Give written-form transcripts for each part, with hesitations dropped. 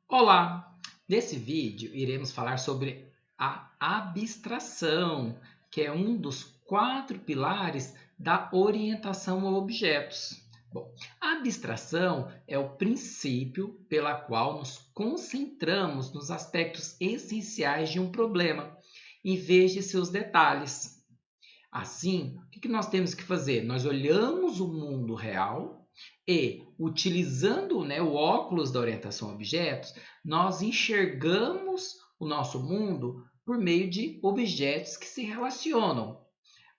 Olá! Nesse vídeo iremos falar sobre a abstração, que é um dos 4 pilares da orientação a objetos. Bom, a abstração é o princípio pela qual nos concentramos nos aspectos essenciais de um problema, em vez de seus detalhes. Assim, o que nós temos que fazer? Nós olhamos o mundo real e, utilizando, o óculos da orientação a objetos, nós enxergamos o nosso mundo por meio de objetos que se relacionam.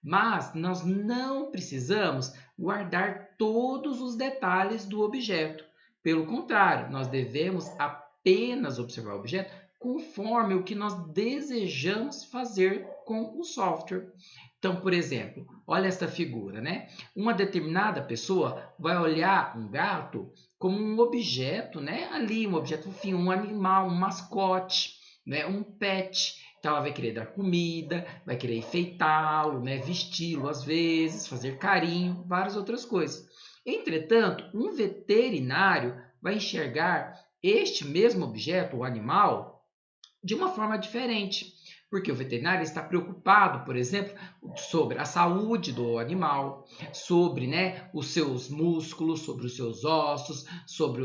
Mas nós não precisamos guardar todos os detalhes do objeto. Pelo contrário, nós devemos apenas observar o objeto conforme o que nós desejamos fazer com o software. Então, por exemplo, olha esta figura, né? Uma determinada pessoa vai olhar um gato como um objeto, né? Ali, um objeto fofinho, um animal, um mascote, né? Um pet. Então, ela vai querer dar comida, vai querer enfeitá-lo, né? Vesti-lo às vezes, fazer carinho, várias outras coisas. Entretanto, um veterinário vai enxergar este mesmo objeto, o animal, de uma forma diferente. Porque o veterinário está preocupado, por exemplo, sobre a saúde do animal, sobre, os seus músculos, sobre os seus ossos, sobre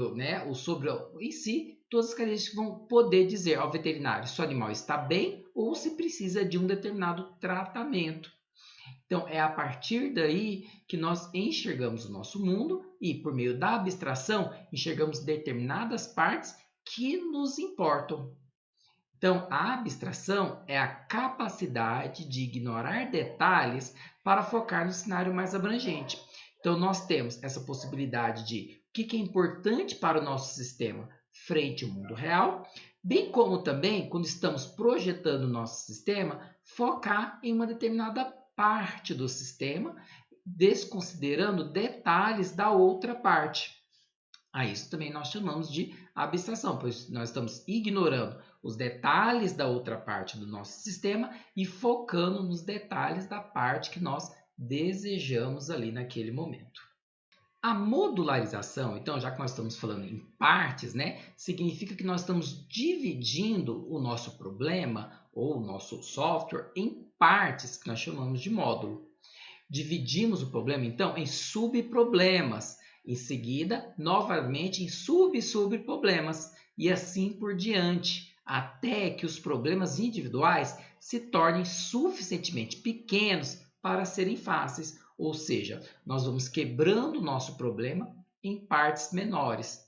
em si, todas as características que vão poder dizer ao veterinário se o animal está bem ou se precisa de um determinado tratamento. Então, é a partir daí que nós enxergamos o nosso mundo e, por meio da abstração, enxergamos determinadas partes que nos importam. Então, a abstração é a capacidade de ignorar detalhes para focar no cenário mais abrangente. Então, nós temos essa possibilidade de o que é importante para o nosso sistema frente ao mundo real, bem como também, quando estamos projetando o nosso sistema, focar em uma determinada parte do sistema, desconsiderando detalhes da outra parte. A isso também nós chamamos de abstração, pois nós estamos ignorando os detalhes da outra parte do nosso sistema e focando nos detalhes da parte que nós desejamos ali naquele momento. A modularização, então, já que nós estamos falando em partes, significa que nós estamos dividindo o nosso problema ou o nosso software em partes que nós chamamos de módulo. Dividimos o problema, então, em subproblemas. Em seguida, novamente em subproblemas. E assim por diante, até que os problemas individuais se tornem suficientemente pequenos para serem fáceis. Ou seja, nós vamos quebrando o nosso problema em partes menores.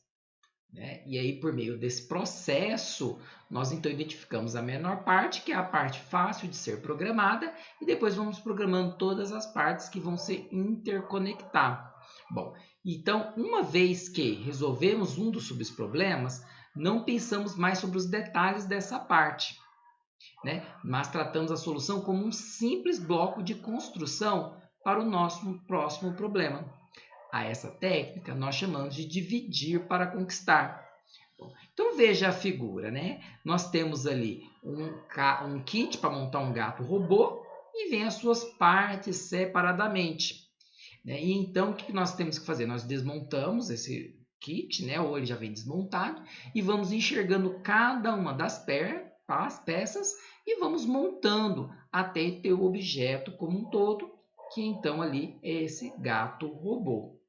E aí, por meio desse processo, nós então identificamos a menor parte, que é a parte fácil de ser programada, e depois vamos programando todas as partes que vão se interconectar. Bom, então, uma vez que resolvemos um dos subproblemas, não pensamos mais sobre os detalhes dessa parte, mas tratamos a solução como um simples bloco de construção para o nosso próximo problema. A essa técnica nós chamamos de dividir para conquistar. Então veja a figura, Nós temos ali um kit para montar um gato robô e vem as suas partes separadamente. E então o que nós temos que fazer? Nós desmontamos esse kit, ou ele já vem desmontado, e vamos enxergando cada uma das peças e vamos montando até ter o objeto como um todo, que então ali é esse gato robô.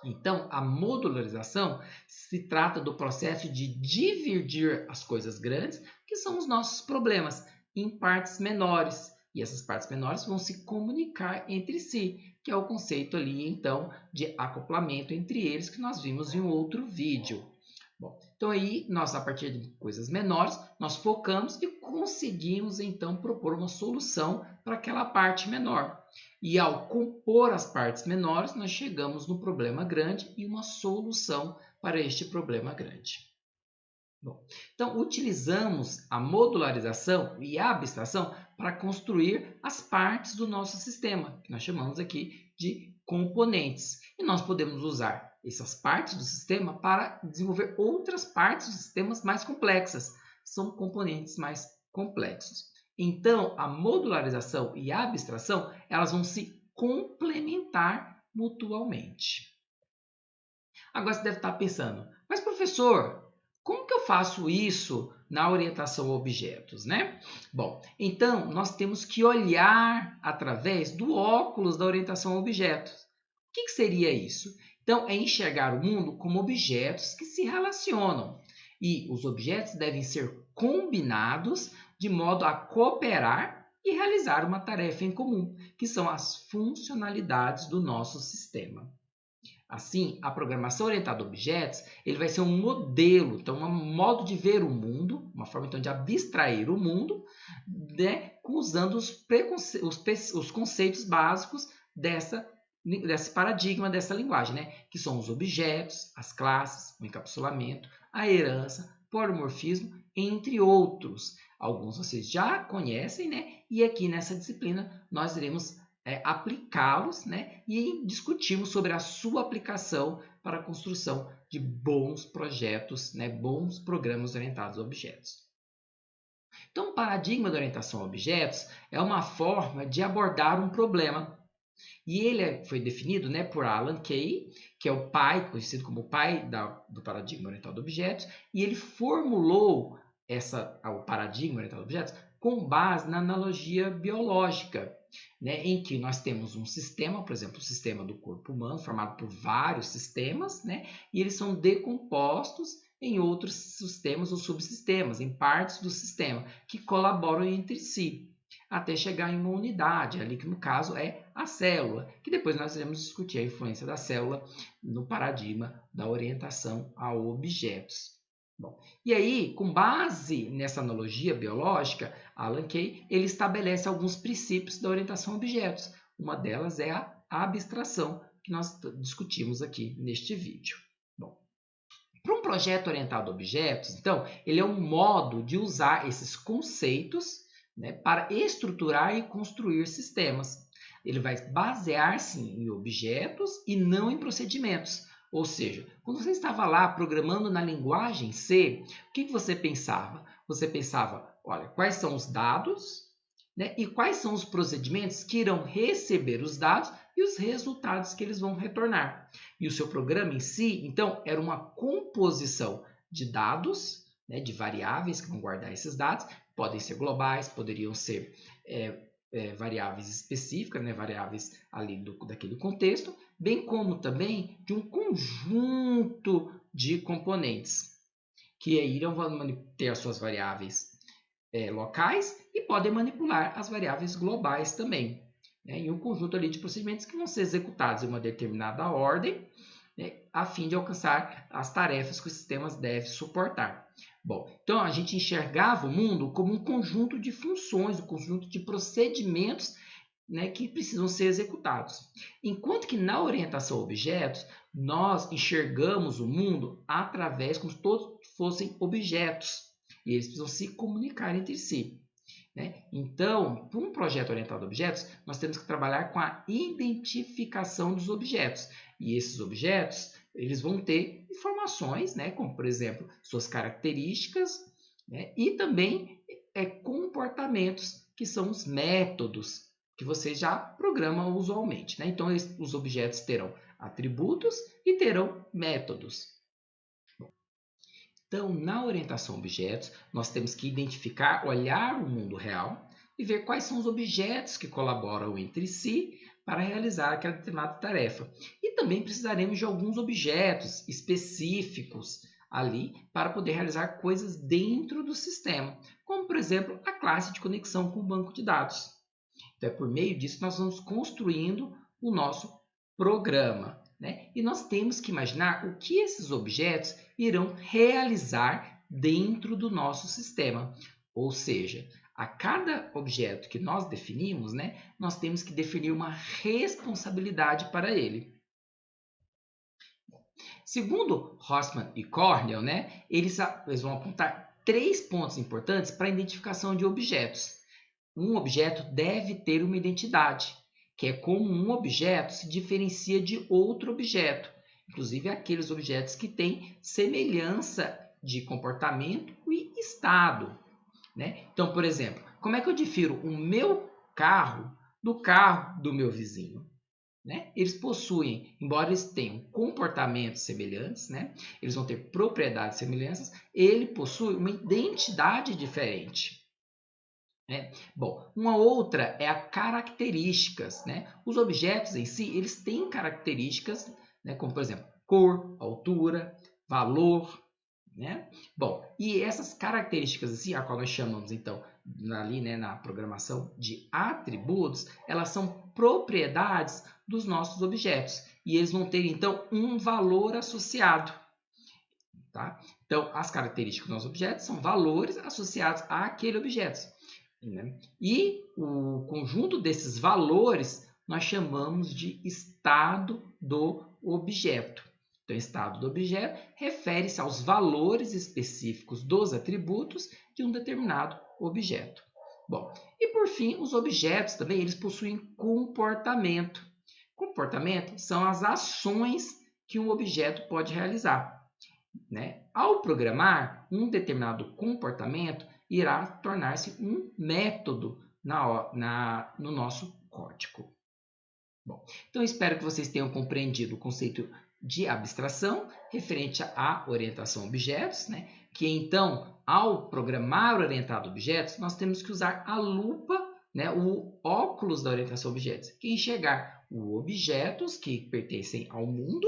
Então, a modularização se trata do processo de dividir as coisas grandes, que são os nossos problemas, em partes menores. E essas partes menores vão se comunicar entre si, que é o conceito ali, então, de acoplamento entre eles, que nós vimos em um outro vídeo. Bom, então aí, nós, a partir de coisas menores, nós focamos e conseguimos, então, propor uma solução para aquela parte menor. E ao compor as partes menores, nós chegamos no problema grande e uma solução para este problema grande. Bom, então, utilizamos a modularização e a abstração para construir as partes do nosso sistema, que nós chamamos aqui de componentes. E nós podemos usar essas partes do sistema para desenvolver outras partes dos sistemas mais complexas. São componentes mais complexos. Então, a modularização e a abstração, elas vão se complementar mutuamente. Agora você deve estar pensando, mas professor, Como que eu faço isso na orientação a objetos, né? Bom, então nós temos que olhar através do óculos da orientação a objetos. O que seria isso? Então, é enxergar o mundo como objetos que se relacionam. E os objetos devem ser combinados de modo a cooperar e realizar uma tarefa em comum, que são as funcionalidades do nosso sistema. Assim, a programação orientada a objetos, ele vai ser um modelo, então um modo de ver o mundo, uma forma então de abstrair o mundo, né, usando os conceitos básicos desse paradigma, dessa linguagem, né, que são os objetos, as classes, o encapsulamento, a herança, polimorfismo, entre outros. Alguns vocês já conhecem, né? E aqui nessa disciplina nós iremos aplicá-los, né, e discutirmos sobre a sua aplicação para a construção de bons projetos, né, bons programas orientados a objetos. Então, o paradigma da orientação a objetos é uma forma de abordar um problema. E ele foi definido, né, por Alan Kay, que é o pai, conhecido como o pai do paradigma orientado a objetos, e ele formulou o paradigma orientado a objetos com base na analogia biológica, né, em que nós temos um sistema, por exemplo, o sistema do corpo humano, formado por vários sistemas, né, e eles são decompostos em outros sistemas ou subsistemas, em partes do sistema, que colaboram entre si, até chegar em uma unidade, ali que no caso é a célula, que depois nós iremos discutir a influência da célula no paradigma da orientação a objetos. Bom, e aí, com base nessa analogia biológica, Alan Kay ele estabelece alguns princípios da orientação a objetos. Uma delas é a abstração, que nós discutimos aqui neste vídeo. Bom, para um projeto orientado a objetos, então, ele é um modo de usar esses conceitos, né, para estruturar e construir sistemas. Ele vai basear-se em objetos e não em procedimentos. Ou seja, quando você estava lá programando na linguagem C, o que você pensava? Você pensava, olha, quais são os dados, né, e quais são os procedimentos que irão receber os dados e os resultados que eles vão retornar. E o seu programa em si, então, era uma composição de dados, né, de variáveis que vão guardar esses dados, podem ser globais, poderiam ser variáveis específicas, né, variáveis ali daquele contexto, bem como também de um conjunto de componentes que irão ter as suas variáveis locais e podem manipular as variáveis globais também, né, em um conjunto ali de procedimentos que vão ser executados em uma determinada ordem, né, a fim de alcançar as tarefas que os sistemas devem suportar. Bom, então a gente enxergava o mundo como um conjunto de funções, um conjunto de procedimentos, né, que precisam ser executados. Enquanto que na orientação a objetos, nós enxergamos o mundo através como se todos fossem objetos e eles precisam se comunicar entre si, né? Então, para um projeto orientado a objetos, nós temos que trabalhar com a identificação dos objetos. E esses objetos, eles vão ter informações, né, como, por exemplo, suas características, né, e também comportamentos, que são os métodos que você já programa usualmente, né? Então, os objetos terão atributos e terão métodos. Então, na orientação a objetos, nós temos que identificar, olhar o mundo real e ver quais são os objetos que colaboram entre si para realizar aquela determinada tarefa. E também precisaremos de alguns objetos específicos ali para poder realizar coisas dentro do sistema, como, por exemplo, a classe de conexão com o banco de dados. Então, é por meio disso que nós vamos construindo o nosso programa, né? E nós temos que imaginar o que esses objetos irão realizar dentro do nosso sistema. Ou seja, a cada objeto que nós definimos, né, nós temos que definir uma responsabilidade para ele. Segundo Hossmann e Cornell, né, eles vão apontar 3 pontos importantes para a identificação de objetos. Um objeto deve ter uma identidade, que é como um objeto se diferencia de outro objeto, inclusive aqueles objetos que têm semelhança de comportamento e estado, né? Então, por exemplo, como é que eu difiro o meu carro do carro do meu vizinho? né? Eles possuem, embora eles tenham comportamentos semelhantes, né? Eles vão ter propriedades semelhantes, ele possui uma identidade diferente. Bom, uma outra é a características, né? Os objetos em si, eles têm características, né? Como por exemplo, cor, altura, valor, né? Bom, e essas características assim, a qual nós chamamos então ali, né, na programação de atributos, elas são propriedades dos nossos objetos e eles vão ter então um valor associado, tá? Então, as características dos nossos objetos são valores associados àquele objeto, né? E o conjunto desses valores nós chamamos de estado do objeto. Então, estado do objeto refere-se aos valores específicos dos atributos de um determinado objeto. Bom, e por fim, os objetos também eles possuem comportamento. Comportamento são as ações que um objeto pode realizar, né? Ao programar, um determinado comportamento irá tornar-se um método no nosso código. Bom, então espero que vocês tenham compreendido o conceito de abstração referente à orientação a objetos, né? Que então, ao programar orientado a objetos, nós temos que usar a lupa, né? O óculos da orientação a objetos, que é enxergar os objetos que pertencem ao mundo,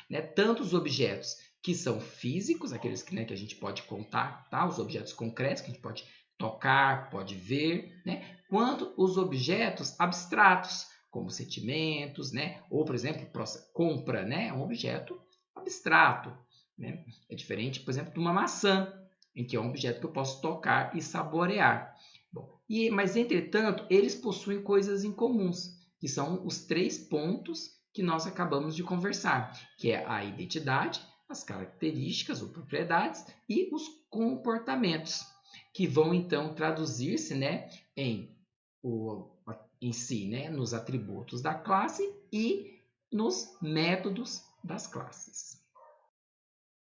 né? Tanto os objetos que são físicos, aqueles que, né, que a gente pode contar, tá? Os objetos concretos que a gente pode tocar, pode ver, né? Quanto os objetos abstratos, como sentimentos, né? Ou, por exemplo, compra, né? É um objeto abstrato, né? É diferente, por exemplo, de uma maçã, em que é um objeto que eu posso tocar e saborear. Bom, mas, entretanto, eles possuem coisas em comuns, que são os 3 pontos que nós acabamos de conversar, que é a identidade, as características ou propriedades e os comportamentos, que vão então traduzir-se, né, em si, né, nos atributos da classe e nos métodos das classes.